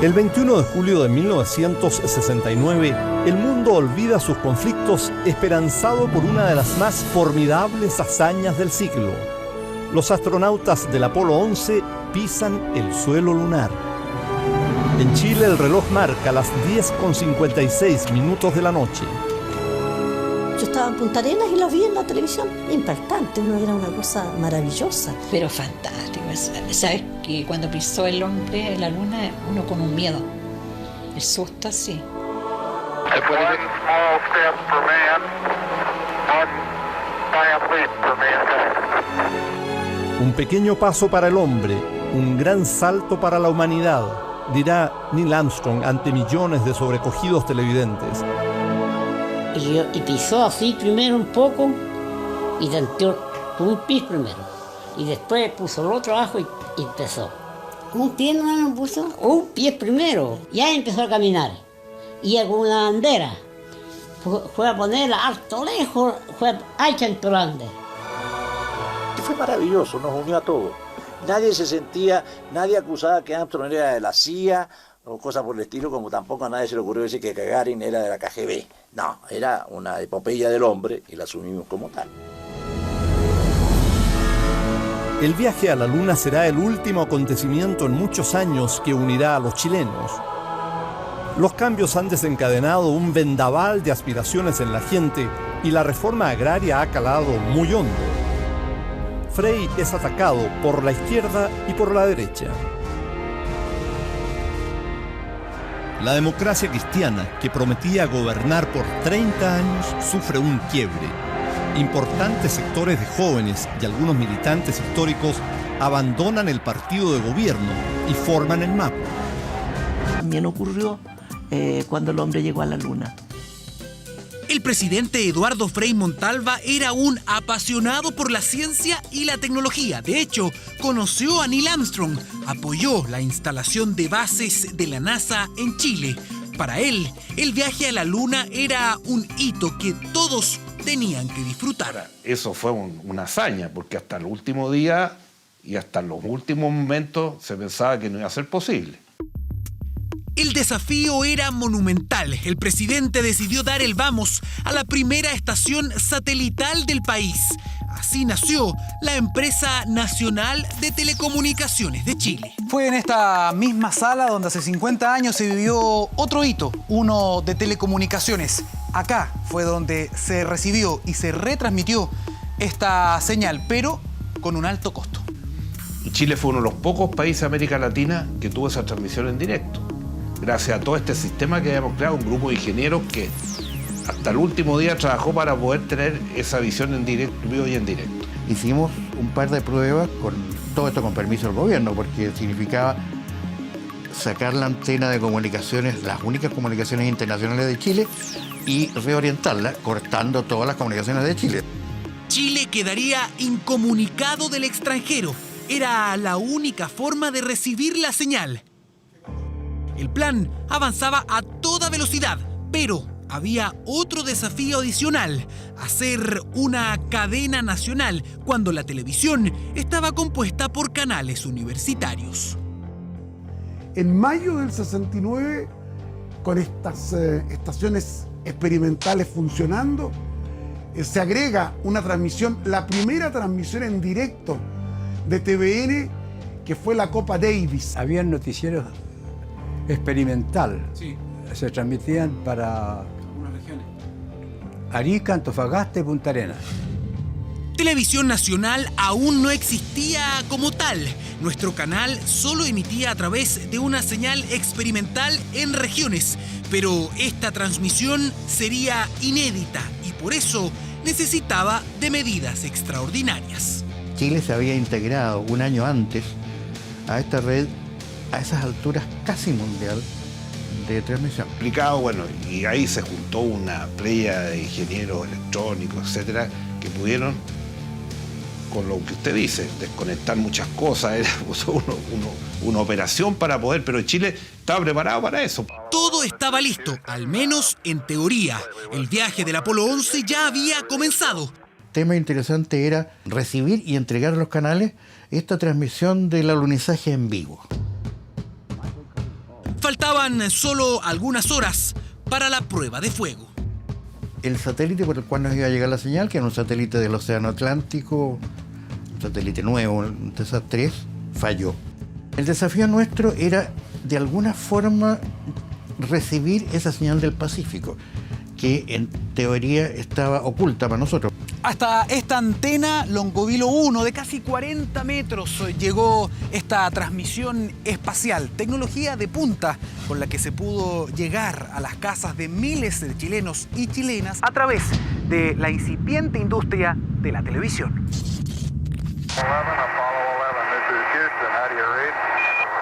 El 21 de julio de 1969, el mundo olvida sus conflictos esperanzado por una de las más formidables hazañas del siglo. Los astronautas del Apolo 11 pisan el suelo lunar. En Chile el reloj marca las 10:56 de la noche. Yo estaba en Punta Arenas y lo vi en la televisión. Impactante, era una cosa maravillosa. Pero fantástico. Sabes que cuando pisó el hombre en la luna, uno con un miedo. El susto así. Un pequeño paso para el hombre, un gran salto para la humanidad, dirá Neil Armstrong ante millones de sobrecogidos televidentes. Y pisó así primero un poco y tanteó con un pie primero. Y después puso el otro abajo y empezó. ¿Un pie no puso? Un pie primero. Ya empezó a caminar. Y con una bandera. Fue a ponerla harto lejos, fue a Chantorande. Fue maravilloso, nos unió a todos. Nadie acusaba que Armstrong era de la CIA o cosas por el estilo, como tampoco a nadie se le ocurrió decir que Gagarin era de la KGB. No, era una epopeya del hombre y la asumimos como tal. El viaje a la Luna será el último acontecimiento en muchos años que unirá a los chilenos. Los cambios han desencadenado un vendaval de aspiraciones en la gente y la reforma agraria ha calado muy hondo. Frei es atacado por la izquierda y por la derecha. La democracia cristiana, que prometía gobernar por 30 años, sufre un quiebre. Importantes sectores de jóvenes y algunos militantes históricos abandonan el partido de gobierno y forman el MAPU. También ocurrió cuando el hombre llegó a la Luna. El presidente Eduardo Frei Montalva era un apasionado por la ciencia y la tecnología. De hecho, conoció a Neil Armstrong, apoyó la instalación de bases de la NASA en Chile. Para él, el viaje a la Luna era un hito que todos tenían que disfrutar. Eso fue una hazaña, porque hasta el último día y hasta los últimos momentos se pensaba que no iba a ser posible. El desafío era monumental. El presidente decidió dar el vamos a la primera estación satelital del país. Así nació la Empresa Nacional de Telecomunicaciones de Chile. Fue en esta misma sala donde hace 50 años se vivió otro hito, uno de telecomunicaciones. Acá fue donde se recibió y se retransmitió esta señal, pero con un alto costo. Y Chile fue uno de los pocos países de América Latina que tuvo esa transmisión en directo. Gracias a todo este sistema que habíamos creado, un grupo de ingenieros que hasta el último día trabajó para poder tener esa visión en directo, vivo y en directo. Hicimos un par de pruebas con todo esto con permiso del gobierno, porque significaba sacar la antena de comunicaciones, las únicas comunicaciones internacionales de Chile, y reorientarla, cortando todas las comunicaciones de Chile. Chile quedaría incomunicado del extranjero. Era la única forma de recibir la señal. El plan avanzaba a toda velocidad, pero había otro desafío adicional: hacer una cadena nacional cuando la televisión estaba compuesta por canales universitarios. En mayo del 69, con estas estaciones experimentales funcionando, se agrega una transmisión, la primera transmisión en directo de TVN, que fue la Copa Davis. Habían noticieros experimental. Sí. Se transmitían para algunas regiones. Arica, Antofagasta y Punta Arenas. Televisión Nacional aún no existía como tal. Nuestro canal solo emitía a través de una señal experimental en regiones, pero esta transmisión sería inédita y por eso necesitaba de medidas extraordinarias. Chile se había integrado un año antes a esta red a esas alturas casi mundial de transmisión. Explicado, bueno, y ahí se juntó una playa de ingenieros electrónicos, etcétera, que pudieron, con lo que usted dice, desconectar muchas cosas. Era una operación para poder, pero Chile estaba preparado para eso. Todo estaba listo, al menos en teoría. El viaje del Apolo 11 ya había comenzado. Tema interesante era recibir y entregar a los canales esta transmisión del alunizaje en vivo. Faltaban solo algunas horas para la prueba de fuego. El satélite por el cual nos iba a llegar la señal, que era un satélite del Océano Atlántico, un satélite nuevo, un TESAT-3, falló. El desafío nuestro era, de alguna forma, recibir esa señal del Pacífico, que en teoría estaba oculta para nosotros. Hasta esta antena Longovilo 1 de casi 40 metros llegó esta transmisión espacial, tecnología de punta con la que se pudo llegar a las casas de miles de chilenos y chilenas a través de la incipiente industria de la televisión.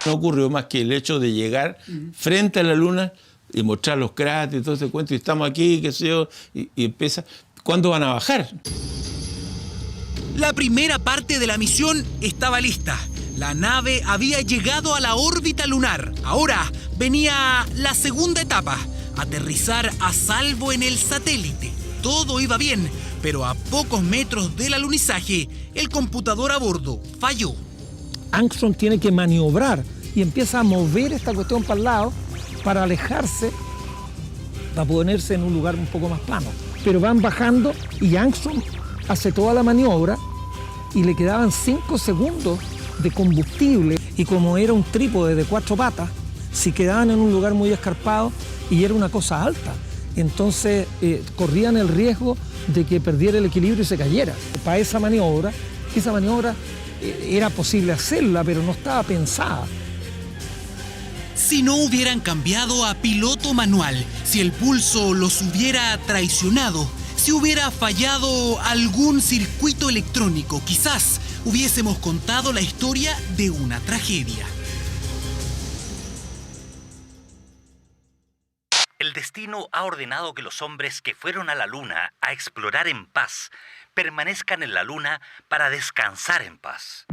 No ocurrió más que el hecho de llegar frente a la luna y mostrar los cráteres y todo ese cuento, y estamos aquí, qué sé yo, y empieza. ¿Cuándo van a bajar? La primera parte de la misión estaba lista. La nave había llegado a la órbita lunar. Ahora venía la segunda etapa, aterrizar a salvo en el satélite. Todo iba bien, pero a pocos metros del alunizaje, el computador a bordo falló. Armstrong tiene que maniobrar y empieza a mover esta cuestión para el lado para alejarse, para ponerse en un lugar un poco más plano. Pero van bajando y Armstrong hace toda la maniobra y le quedaban 5 segundos de combustible. Y como era un trípode de 4 patas, si quedaban en un lugar muy escarpado y era una cosa alta, entonces corrían el riesgo de que perdiera el equilibrio y se cayera. Para esa maniobra era posible hacerla, pero no estaba pensada. Si no hubieran cambiado a piloto manual, si el pulso los hubiera traicionado, si hubiera fallado algún circuito electrónico, quizás hubiésemos contado la historia de una tragedia. El destino ha ordenado que los hombres que fueron a la Luna a explorar en paz permanezcan en la Luna para descansar en paz.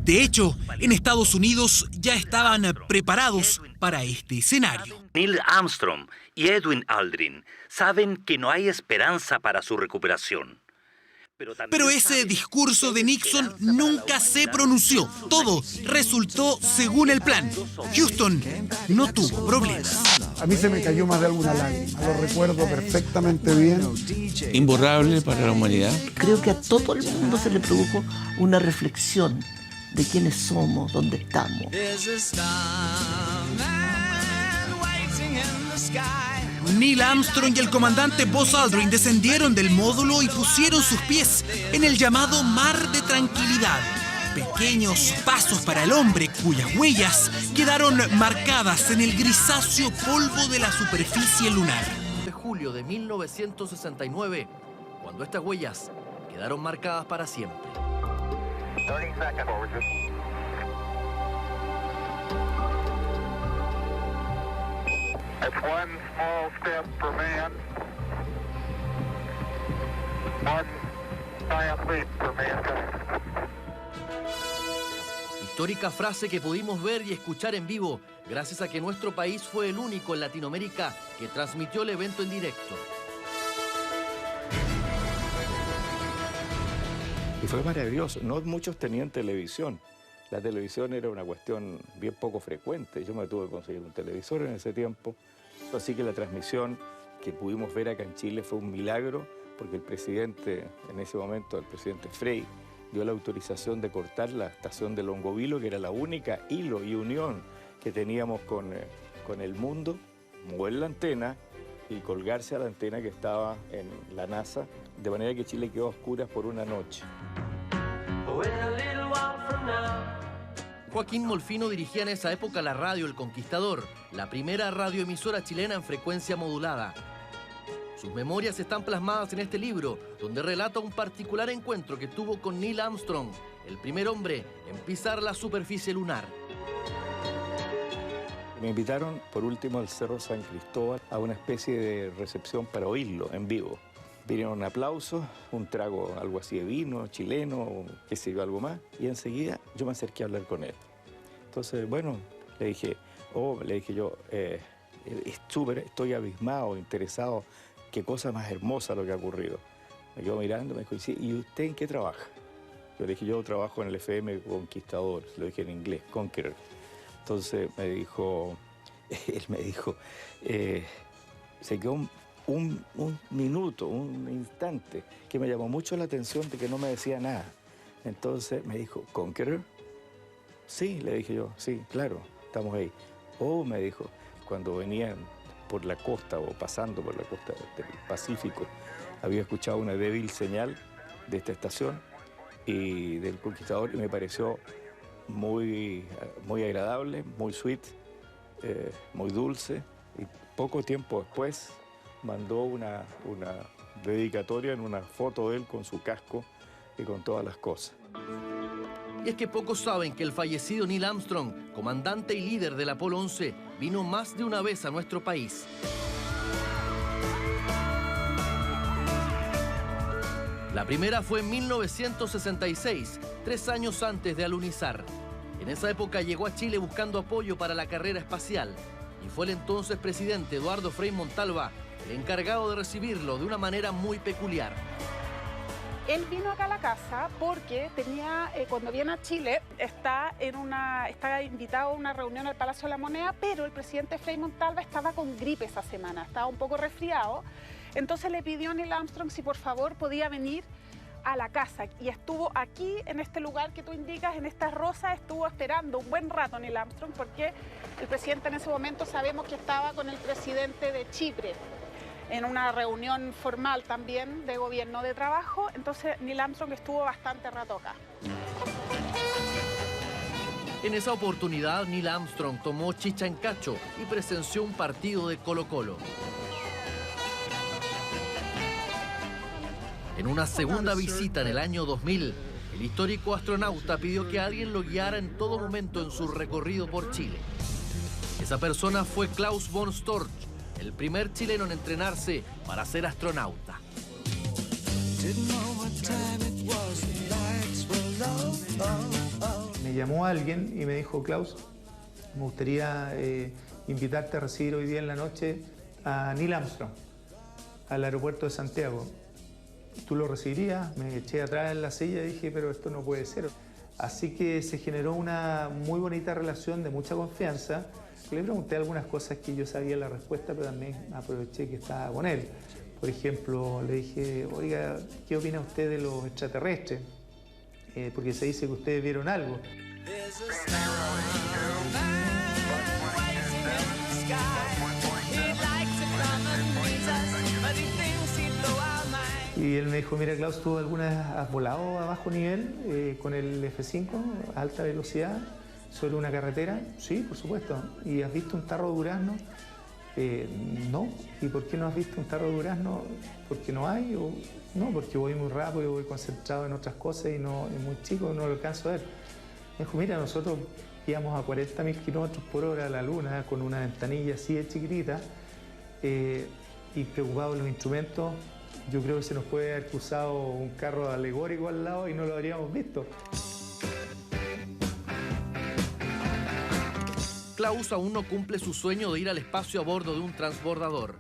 De hecho, en Estados Unidos ya estaban preparados para este escenario. Neil Armstrong y Edwin Aldrin saben que no hay esperanza para su recuperación. Pero ese discurso de Nixon nunca se pronunció. Todo resultó según el plan. Houston no tuvo problemas. A mí se me cayó más de alguna lágrima. Lo recuerdo perfectamente bien. Imborrable para la humanidad. Creo que a todo el mundo se le produjo una reflexión de quiénes somos, dónde estamos. Neil Armstrong y el comandante Buzz Aldrin descendieron del módulo y pusieron sus pies en el llamado Mar de Tranquilidad. Pequeños pasos para el hombre cuyas huellas quedaron marcadas en el grisáceo polvo de la superficie lunar. De julio de 1969, cuando estas huellas quedaron marcadas para siempre. 30 seconds. It's one small step for man, one giant leap for mankind. Histórica frase que pudimos ver y escuchar en vivo, gracias a que nuestro país fue el único en Latinoamérica que transmitió el evento en directo. Y fue maravilloso. No muchos tenían televisión. La televisión era una cuestión bien poco frecuente. Yo me tuve que conseguir un televisor en ese tiempo. Así que la transmisión que pudimos ver acá en Chile fue un milagro, porque el presidente, en ese momento, el presidente Frei, dio la autorización de cortar la estación de Longovilo, que era la única hilo y unión que teníamos con el mundo, mover la antena y colgarse a la antena que estaba en la NASA, de manera que Chile quedó a oscuras por una noche. Joaquín Molfino dirigía en esa época la radio El Conquistador, la primera radioemisora chilena en frecuencia modulada. Sus memorias están plasmadas en este libro, donde relata un particular encuentro que tuvo con Neil Armstrong, el primer hombre en pisar la superficie lunar. Me invitaron, por último, al Cerro San Cristóbal a una especie de recepción para oírlo en vivo. Vinieron aplausos, un trago, algo así de vino chileno, qué sé yo, algo más, y enseguida yo me acerqué a hablar con él. Entonces, bueno, le dije yo, estoy abismado, interesado, qué cosa más hermosa lo que ha ocurrido. Me quedó mirando, me dijo, sí, ¿y usted en qué trabaja? Yo le dije, yo trabajo en el FM Conquistador, lo dije en inglés, Conqueror. Entonces me dijo, él me dijo, se quedó un minuto, un instante, que me llamó mucho la atención de que no me decía nada. Entonces me dijo, ¿Conqueror? Sí, le dije yo, sí, claro, estamos ahí. Oh, me dijo, cuando venían por la costa o pasando por la costa del Pacífico, había escuchado una débil señal de esta estación y del Conquistador y me pareció muy agradable, muy sweet, muy dulce. Y poco tiempo después mandó una dedicatoria en una foto de él con su casco y con todas las cosas. Y es que pocos saben que el fallecido Neil Armstrong, comandante y líder del Apolo 11, vino más de una vez a nuestro país. La primera fue en 1966, 3 años antes de alunizar. En esa época llegó a Chile buscando apoyo para la carrera espacial y fue el entonces presidente Eduardo Frei Montalva el encargado de recibirlo de una manera muy peculiar. Él vino acá a la casa porque tenía, cuando viene a Chile, está invitado a una reunión al Palacio de la Moneda, pero el presidente Frei Montalva estaba con gripe esa semana, estaba un poco resfriado. Entonces le pidió a Neil Armstrong si por favor podía venir a la casa y estuvo aquí, en este lugar que tú indicas, en esta rosa, estuvo esperando un buen rato Neil Armstrong porque el presidente en ese momento sabemos que estaba con el presidente de Chipre en una reunión formal también de gobierno de trabajo, entonces Neil Armstrong estuvo bastante rato acá. En esa oportunidad, Neil Armstrong tomó chicha en cacho y presenció un partido de Colo-Colo. En una segunda visita en el año 2000, el histórico astronauta pidió que alguien lo guiara en todo momento en su recorrido por Chile. Esa persona fue Klaus von Storch, el primer chileno en entrenarse para ser astronauta. Me llamó alguien y me dijo, Klaus, me gustaría invitarte a recibir hoy día en la noche a Neil Armstrong, al aeropuerto de Santiago. ¿Tú lo recibirías? Me eché atrás en la silla y dije, pero esto no puede ser. Así que se generó una muy bonita relación de mucha confianza. Le pregunté algunas cosas que yo sabía la respuesta, pero también aproveché que estaba con él. Por ejemplo, le dije, oiga, ¿qué opina usted de los extraterrestres? Porque se dice que ustedes vieron algo. Y él me dijo, mira, Klaus, ¿tú alguna vez has volado a bajo nivel con el F-5 a alta velocidad sobre una carretera? Sí, por supuesto. ¿Y has visto un tarro de durazno? No. ¿Y por qué no has visto un tarro de durazno? ¿Porque no hay? ¿O no? Porque voy muy rápido, voy concentrado en otras cosas y no es muy chico, no lo alcanzo a ver. Me dijo, mira, nosotros íbamos a 40.000 km/h a la luna con una ventanilla así de chiquitita y preocupados de los instrumentos. Yo creo que se nos puede haber cruzado un carro alegórico al lado y no lo habríamos visto. Klaus aún no cumple su sueño de ir al espacio a bordo de un transbordador.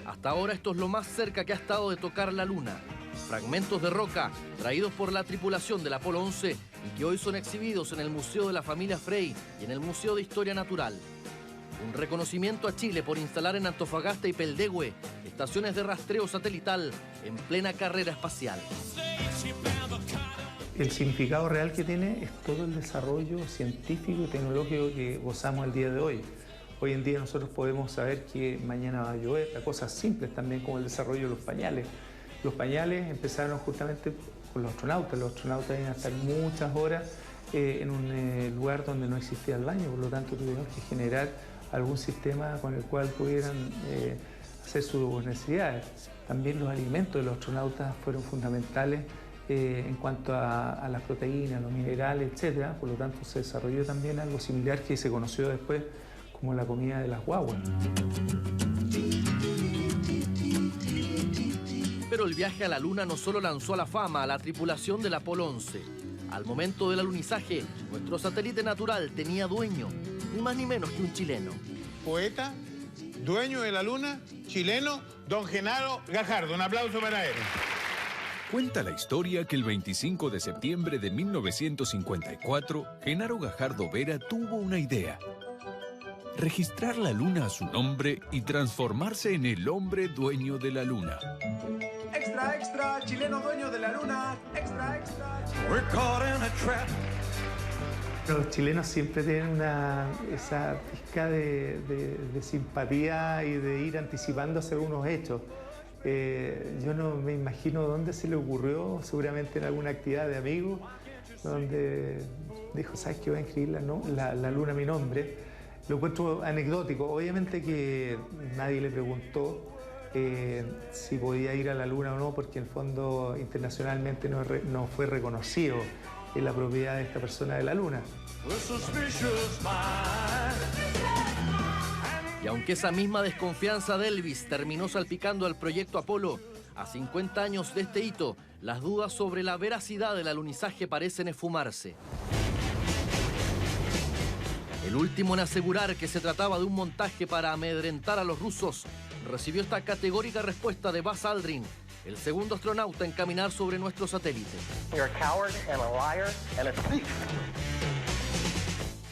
Hasta ahora esto es lo más cerca que ha estado de tocar la Luna. Fragmentos de roca traídos por la tripulación del Apolo 11 y que hoy son exhibidos en el Museo de la Familia Frei y en el Museo de Historia Natural. Un reconocimiento a Chile por instalar en Antofagasta y Peldehue estaciones de rastreo satelital en plena carrera espacial. El significado real que tiene es todo el desarrollo científico y tecnológico que gozamos el día de hoy. Hoy en día nosotros podemos saber que mañana va a llover, a cosas simples también como el desarrollo de los pañales. Los pañales empezaron justamente con los astronautas. Los astronautas iban a estar muchas horas en un lugar donde no existía el baño, por lo tanto tuvieron que generar algún sistema con el cual pudieran hacer sus necesidades. También los alimentos de los astronautas fueron fundamentales en cuanto a las proteínas, los minerales, etc. Por lo tanto se desarrolló también algo similar que se conoció después como la comida de las guaguas. Pero el viaje a la Luna no solo lanzó a la fama a la tripulación del Apolo 11. Al momento del alunizaje, nuestro satélite natural tenía dueño, ni más ni menos que un chileno. Poeta, dueño de la Luna, chileno, don Genaro Gajardo. Un aplauso para él. Cuenta la historia que el 25 de septiembre de 1954, Genaro Gajardo Vera tuvo una idea. registrar la luna a su nombre y transformarse en el hombre dueño de la luna. Extra, extra, chileno dueño de la luna. Extra, extra. We're caught in a trap. Los chilenos siempre tienen esa pizca de simpatía y de ir anticipándose algunos hechos. Yo no me imagino dónde se le ocurrió, seguramente en alguna actividad de amigos, donde dijo, ¿sabes qué? Voy a inscribir la luna a mi nombre. Lo encuentro anecdótico. Obviamente que nadie le preguntó si podía ir a la luna o no, porque en el fondo internacionalmente no fue reconocido la propiedad de esta persona de la luna. Y aunque esa misma desconfianza de Elvis terminó salpicando al proyecto Apolo, a 50 años de este hito, las dudas sobre la veracidad del alunizaje parecen esfumarse. El último en asegurar que se trataba de un montaje para amedrentar a los rusos recibió esta categórica respuesta de Buzz Aldrin, el segundo astronauta en caminar sobre nuestro satélite.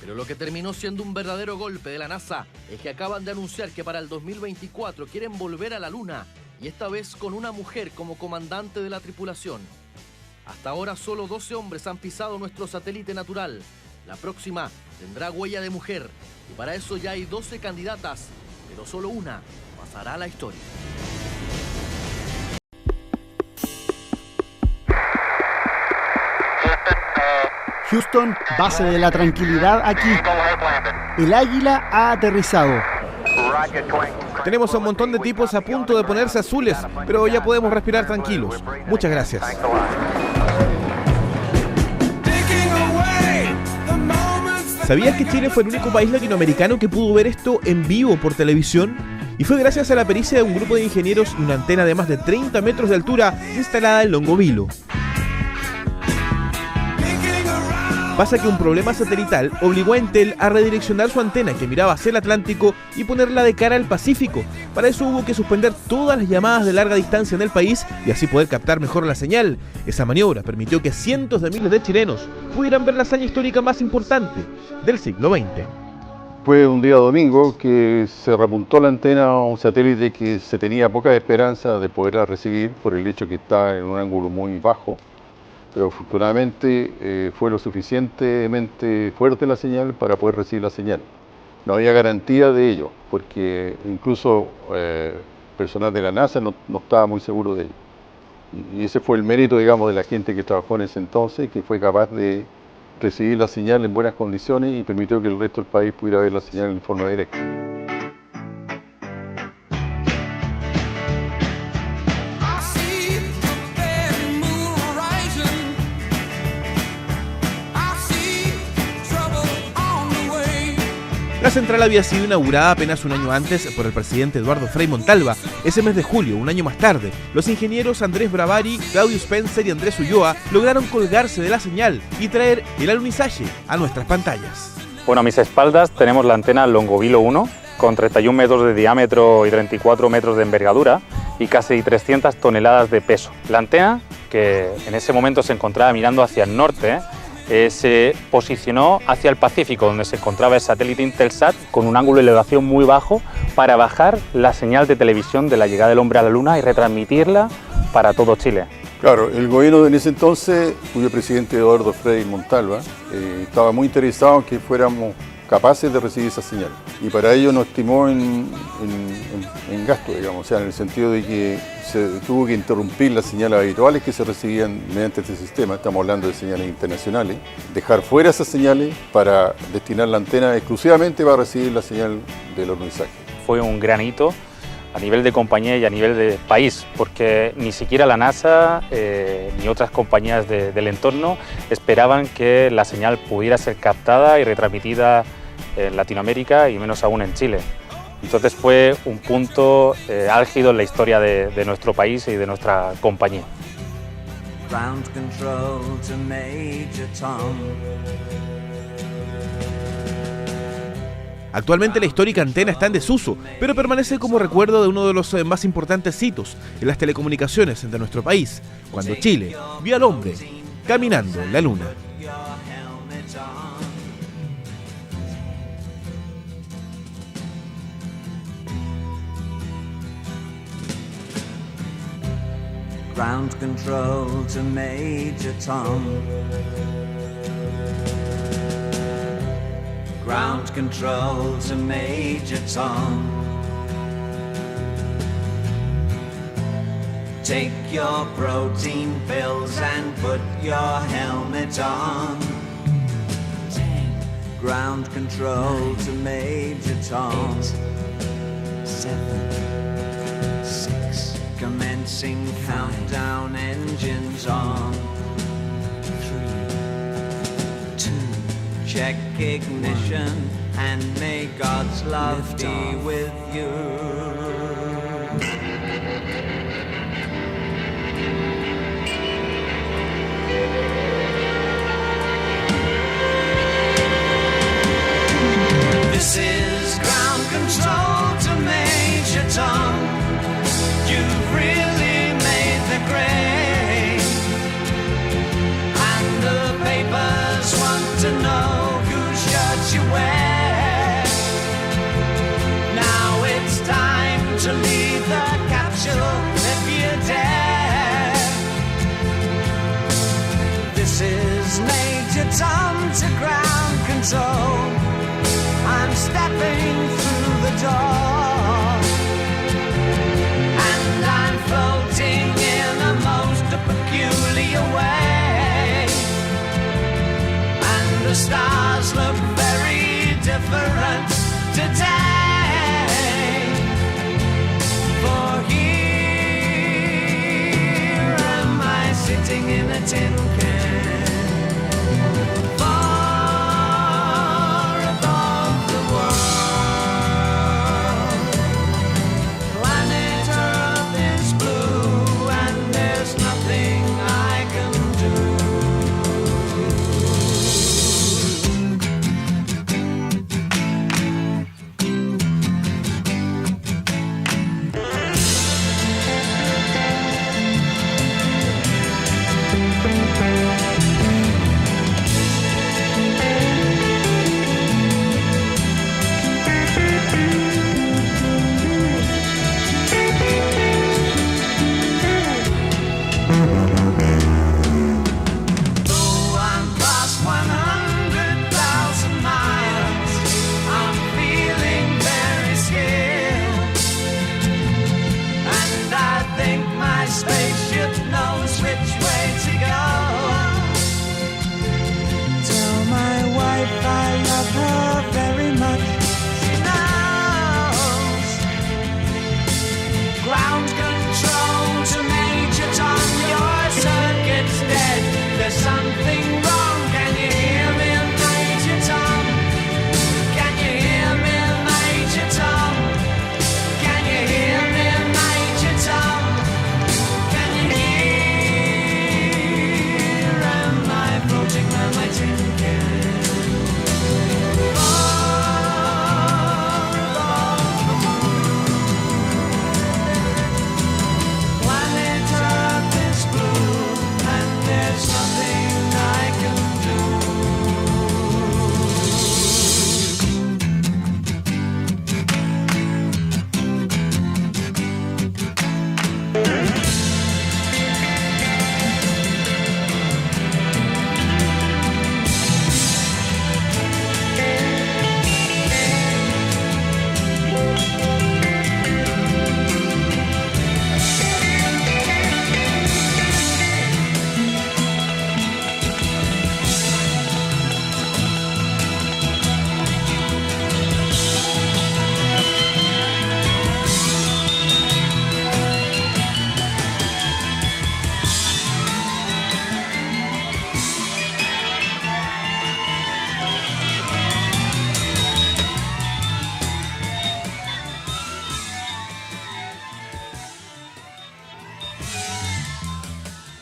Pero lo que terminó siendo un verdadero golpe de la NASA es que acaban de anunciar que para el 2024 quieren volver a la Luna, y esta vez con una mujer como comandante de la tripulación. Hasta ahora solo 12 hombres han pisado nuestro satélite natural. La próxima tendrá huella de mujer, y para eso ya hay 12 candidatas, pero solo una pasará a la historia. Houston, base de la tranquilidad aquí. El Águila ha aterrizado. Tenemos a un montón de tipos a punto de ponerse azules, pero ya podemos respirar tranquilos. Muchas gracias. ¿Sabías que Chile fue el único país latinoamericano que pudo ver esto en vivo por televisión? Y fue gracias a la pericia de un grupo de ingenieros y una antena de más de 30 metros de altura instalada en Longovilo. Pasa que un problema satelital obligó a Entel a redireccionar su antena que miraba hacia el Atlántico y ponerla de cara al Pacífico. Para eso hubo que suspender todas las llamadas de larga distancia en el país y así poder captar mejor la señal. Esa maniobra permitió que cientos de miles de chilenos pudieran ver la hazaña histórica más importante del siglo XX. Fue un día domingo que se repuntó la antena a un satélite que se tenía poca esperanza de poderla recibir por el hecho que está en un ángulo muy bajo. Pero afortunadamente fue lo suficientemente fuerte la señal para poder recibir la señal. No había garantía de ello, porque incluso personal de la NASA no estaba muy seguro de ello. Y ese fue el mérito, digamos, de la gente que trabajó en ese entonces, que fue capaz de recibir la señal en buenas condiciones y permitió que el resto del país pudiera ver la señal en forma directa. La central había sido inaugurada apenas un año antes por el presidente Eduardo Frei Montalva. Ese mes de julio, un año más tarde, los ingenieros Andrés Bravari, Claudio Spencer y Andrés Ulloa lograron colgarse de la señal y traer el alunizaje a nuestras pantallas. Bueno, a mis espaldas tenemos la antena Longovilo 1, con 31 metros de diámetro y 34 metros de envergadura y casi 300 toneladas de peso. La antena, que en ese momento se encontraba mirando hacia el norte, se posicionó hacia el Pacífico, donde se encontraba el satélite Intelsat con un ángulo de elevación muy bajo para bajar la señal de televisión de la llegada del hombre a la Luna y retransmitirla para todo Chile. Claro, el gobierno en ese entonces, cuyo presidente Eduardo Frei Montalva, estaba muy interesado en que fuéramos capaces de recibir esa señal. Y para ello nos estimó en gasto, digamos, o sea, en el sentido de que se tuvo que interrumpir las señales habituales que se recibían mediante este sistema, estamos hablando de señales internacionales, dejar fuera esas señales para destinar la antena exclusivamente para recibir la señal del alunizaje. Fue un gran hito a nivel de compañía y a nivel de país, porque ni siquiera la NASA ni otras compañías del entorno esperaban que la señal pudiera ser captada y retransmitida en Latinoamérica y menos aún en Chile. Entonces fue un punto álgido en la historia de nuestro país y de nuestra compañía. Ground control to Major Tom. Actualmente la histórica antena está en desuso, pero permanece como recuerdo de uno de los más importantes hitos en las telecomunicaciones de nuestro país, cuando Chile vio al hombre caminando en la Luna. Ground control to Major Tom. Ground control to Major Tom. Take your protein pills and put your helmet on. 10. Ground control 9, to Major Tom. 8, 7, 6. Commencing 5, countdown, engines on. 3, 2. Check ignition and may God's love be with you. This is ground control to Major Tom. You've really made the grade, and the papers want to know whose shirt you wear. Now it's time to leave the capsule if you dare. This is Major Tom to ground control. I'm stepping through the door, and I'm floating in a most peculiar way, and the stars look very different today.